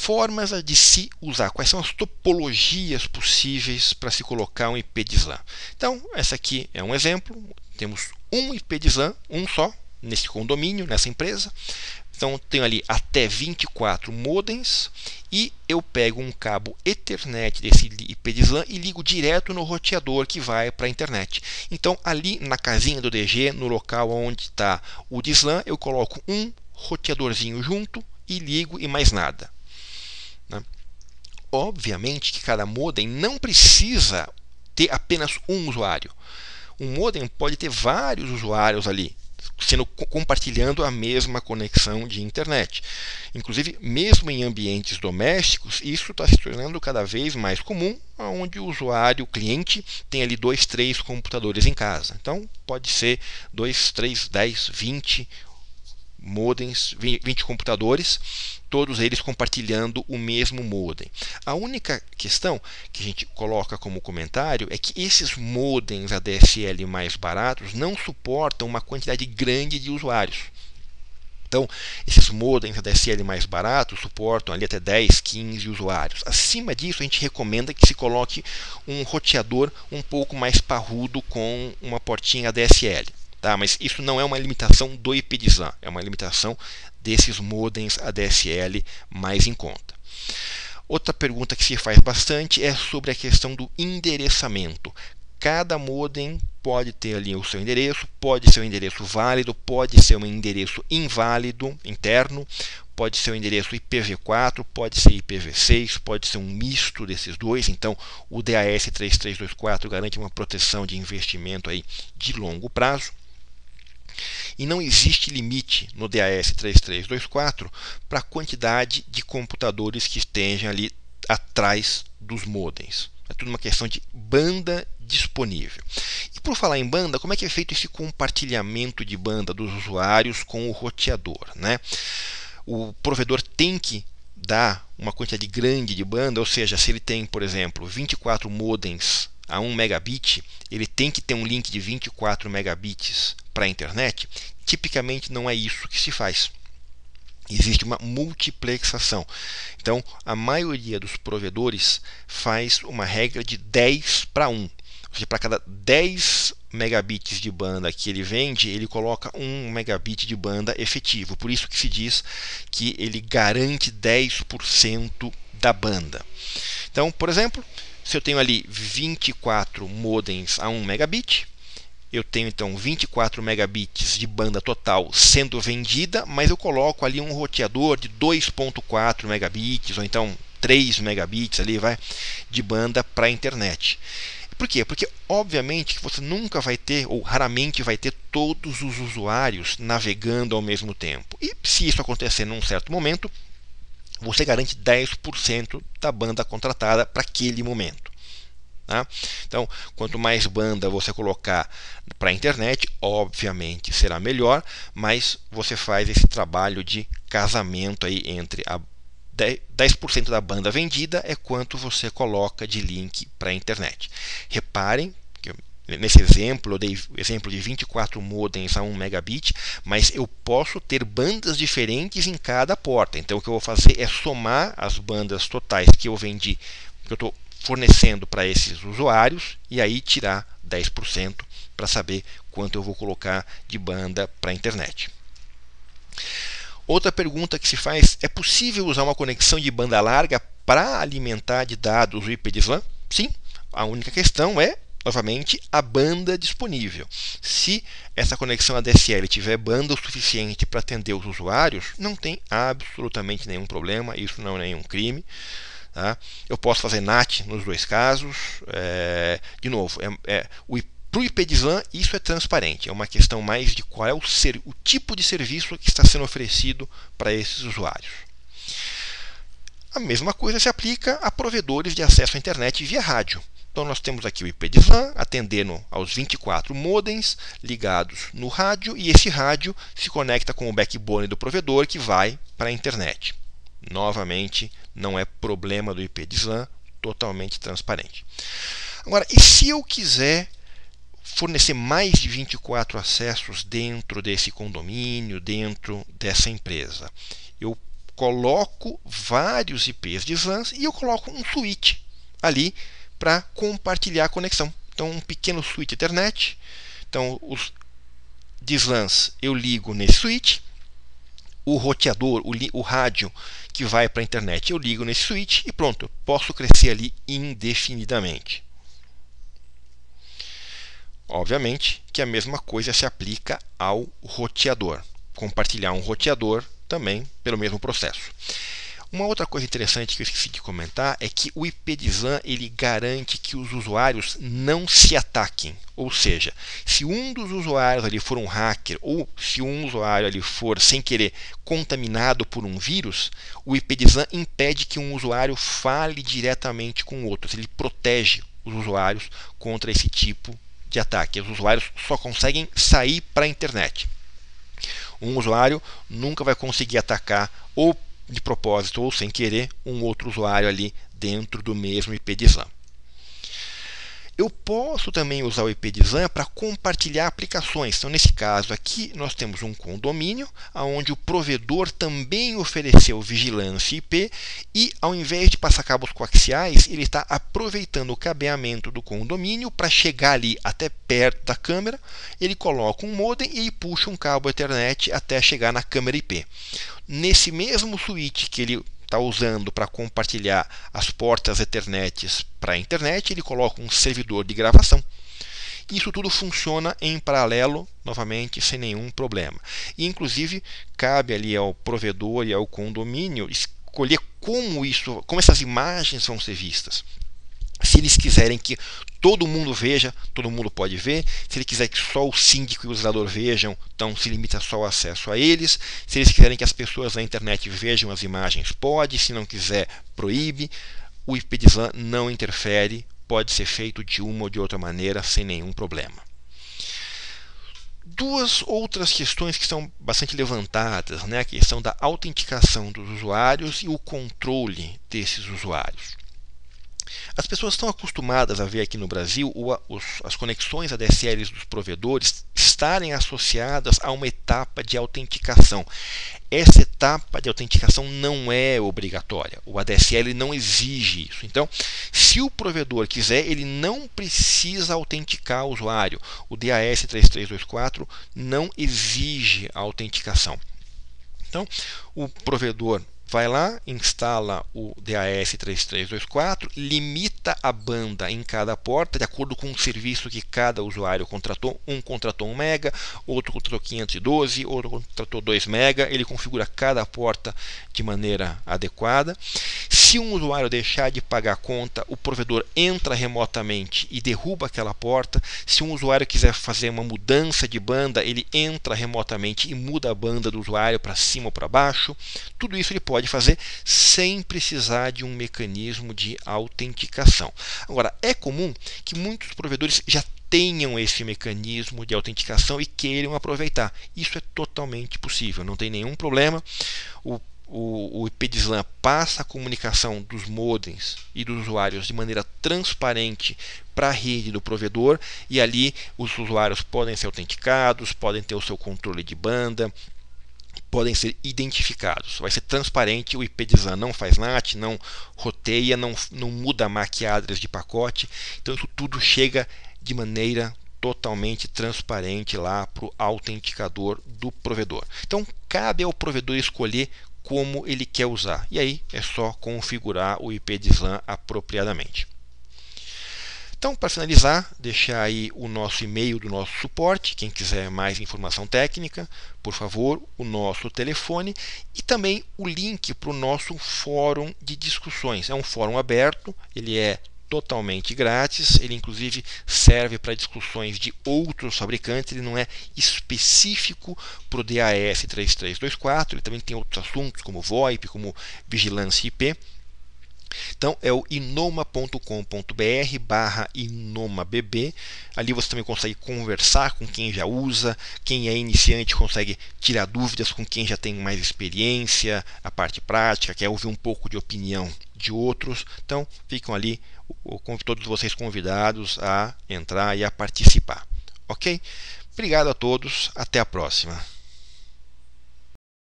formas de se usar, quais são as topologias possíveis para se colocar um IP de SLAM. Então, essa aqui é um exemplo. Temos um IP de SLAM, um só, nesse condomínio, nessa empresa. Então, tenho ali até 24 modems e eu pego um cabo Ethernet desse IP de SLAM e ligo direto no roteador que vai para a internet. Então, ali na casinha do DG, no local onde está o de SLAM, eu coloco um roteadorzinho junto e ligo e mais nada. Obviamente que cada modem não precisa ter apenas um usuário. Um modem pode ter vários usuários ali, compartilhando a mesma conexão de internet. Inclusive, mesmo em ambientes domésticos, isso está se tornando cada vez mais comum, onde o usuário, o cliente, tem ali 2, 3 computadores em casa. Então, pode ser 2, 3, 10, 20 modems, 20 computadores, todos eles compartilhando o mesmo modem. A única questão que a gente coloca como comentário é que esses modems ADSL mais baratos não suportam uma quantidade grande de usuários. Então, esses modems ADSL mais baratos suportam ali até 10, 15 usuários. Acima disso, a gente recomenda que se coloque um roteador um pouco mais parrudo com uma portinha ADSL. Tá, mas isso não é uma limitação do IP de SLAM, é uma limitação desses modems ADSL mais em conta. Outra pergunta que se faz bastante é sobre a questão do endereçamento. Cada modem pode ter ali o seu endereço, pode ser um endereço válido, pode ser um endereço inválido interno, pode ser um endereço IPv4, pode ser IPv6, pode ser um misto desses dois. Então, o DAS 3324 garante uma proteção de investimento aí de longo prazo. E não existe limite no DAS 3324 para a quantidade de computadores que estejam ali atrás dos modems. É tudo uma questão de banda disponível. E por falar em banda, como é que é feito esse compartilhamento de banda dos usuários com o roteador, né? O provedor tem que dar uma quantidade grande de banda, ou seja, se ele tem, por exemplo, 24 modems a 1 megabit, ele tem que ter um link de 24 megabits para a internet. Tipicamente não é isso que se faz. Existe uma multiplexação. Então, a maioria dos provedores faz uma regra de 10 para 1. Ou seja, para cada 10 megabits de banda que ele vende, ele coloca 1 megabit de banda efetivo. Por isso que se diz que ele garante 10% da banda. Então, por exemplo, se eu tenho ali 24 modems a 1 megabit, eu tenho então 24 megabits de banda total sendo vendida, mas eu coloco ali um roteador de 2.4 megabits ou então 3 megabits ali, de banda para a internet. Por quê? Porque obviamente que você nunca vai ter, ou raramente vai ter, todos os usuários navegando ao mesmo tempo. E se isso acontecer num certo momento, você garante 10% da banda contratada para aquele momento. Tá? Então, quanto mais banda você colocar para a internet, obviamente será melhor, mas você faz esse trabalho de casamento aí entre a 10% da banda vendida é quanto você coloca de link para a internet. Reparem que nesse exemplo eu dei o exemplo de 24 modems a 1 megabit, mas eu posso ter bandas diferentes em cada porta. Então o que eu vou fazer é somar as bandas totais que eu vendi, que eu estou fornecendo para esses usuários, e aí tirar 10% para saber quanto eu vou colocar de banda para a internet. Outra pergunta que se faz: é possível usar uma conexão de banda larga para alimentar de dados o IP de SLAM? Sim, a única questão é, novamente, a banda disponível. Se essa conexão ADSL tiver banda o suficiente para atender os usuários, não tem absolutamente nenhum problema, isso não é nenhum crime. Tá? Eu posso fazer NAT nos dois casos. De novo, para o IP de SLAM isso é transparente, é uma questão mais de qual é o tipo de serviço que está sendo oferecido para esses usuários. A mesma coisa se aplica a provedores de acesso à internet via rádio. Então nós temos aqui o IP de SLAM atendendo aos 24 modems ligados no rádio, e esse rádio se conecta com o backbone do provedor que vai para a internet. Novamente, não é problema do IP de SLAM, totalmente transparente. Agora, e se eu quiser fornecer mais de 24 acessos dentro desse condomínio, dentro dessa empresa? Eu coloco vários IPs de SLANs e eu coloco um switch ali para compartilhar a conexão. Então, um pequeno switch Ethernet. Então, os de SLANs eu ligo nesse switch. O roteador, o rádio que vai para a internet, eu ligo nesse switch e pronto, eu posso crescer ali indefinidamente. Obviamente que a mesma coisa se aplica ao roteador. Compartilhar um roteador também pelo mesmo processo. Uma outra coisa interessante que eu esqueci de comentar é que o IP de SLAN ele garante que os usuários não se ataquem. Ou seja, se um dos usuários ali for um hacker ou se um usuário ali for sem querer contaminado por um vírus, o IP de SLAN impede que um usuário fale diretamente com o outro. Ele protege os usuários contra esse tipo de ataque. Os usuários só conseguem sair para a internet. Um usuário nunca vai conseguir atacar ou de propósito ou sem querer um outro usuário ali dentro do mesmo IP de SLAN. Eu posso também usar o IP de SLAN para compartilhar aplicações. Então, nesse caso aqui, nós temos um condomínio onde o provedor também ofereceu vigilância IP e, ao invés de passar cabos coaxiais, ele está aproveitando o cabeamento do condomínio para chegar ali até perto da câmera. Ele coloca um modem e puxa um cabo Ethernet até chegar na câmera IP. Nesse mesmo switch que ele está usando para compartilhar as portas Ethernet para a internet, ele coloca um servidor de gravação. Isso tudo funciona em paralelo, novamente, sem nenhum problema. E, inclusive, cabe ali ao provedor e ao condomínio escolher como essas imagens vão ser vistas. Se eles quiserem que todo mundo veja, todo mundo pode ver. Se ele quiser que só o síndico e o zelador vejam, então se limita só o acesso a eles. Se eles quiserem que as pessoas na internet vejam as imagens, pode. Se não quiser, proíbe. O IP de SLAN não interfere, pode ser feito de uma ou de outra maneira sem nenhum problema. Duas outras questões que são bastante levantadas, né? A questão da autenticação dos usuários e o controle desses usuários. As pessoas estão acostumadas a ver aqui no Brasil as conexões ADSL dos provedores estarem associadas a uma etapa de autenticação. Essa etapa de autenticação não é obrigatória. O ADSL não exige isso. Então, se o provedor quiser, ele não precisa autenticar o usuário. O DAS 3324 não exige a autenticação. Então, o provedor vai lá, instala o DAS 3324, limita a banda em cada porta, de acordo com o serviço que cada usuário contratou. Um contratou 1 MB, outro contratou 512, outro contratou 2 MB. Ele configura cada porta de maneira adequada. Se um usuário deixar de pagar a conta, o provedor entra remotamente e derruba aquela porta. Se um usuário quiser fazer uma mudança de banda, ele entra remotamente e muda a banda do usuário para cima ou para baixo. Tudo isso ele pode fazer sem precisar de um mecanismo de autenticação. Agora, é comum que muitos provedores já tenham esse mecanismo de autenticação e queiram aproveitar. Isso é totalmente possível, não tem nenhum problema. O IP de SLAN passa a comunicação dos modems e dos usuários de maneira transparente para a rede do provedor, e ali os usuários podem ser autenticados, podem ter o seu controle de banda, podem ser identificados. Vai ser transparente, o IP de SLAN não faz NAT, não roteia, não muda MAC address de pacote. Então isso tudo chega de maneira totalmente transparente lá para o autenticador do provedor. Então cabe ao provedor escolher como ele quer usar. E aí é só configurar o IP de SLAN apropriadamente. Então, para finalizar, deixar aí o nosso e-mail do nosso suporte. Quem quiser mais informação técnica, por favor, o nosso telefone e também o link para o nosso fórum de discussões. É um fórum aberto, ele é totalmente grátis, ele inclusive serve para discussões de outros fabricantes, ele não é específico para o DAS 3324, ele também tem outros assuntos como VoIP, como vigilância IP. Então é o inoma.com.br/inomabb. Ali você também consegue conversar com quem já usa, quem é iniciante consegue tirar dúvidas com quem já tem mais experiência, a parte prática, quer ouvir um pouco de opinião de outros. Então ficam ali todos vocês convidados a entrar e a participar. Ok? Obrigado a todos, até a próxima.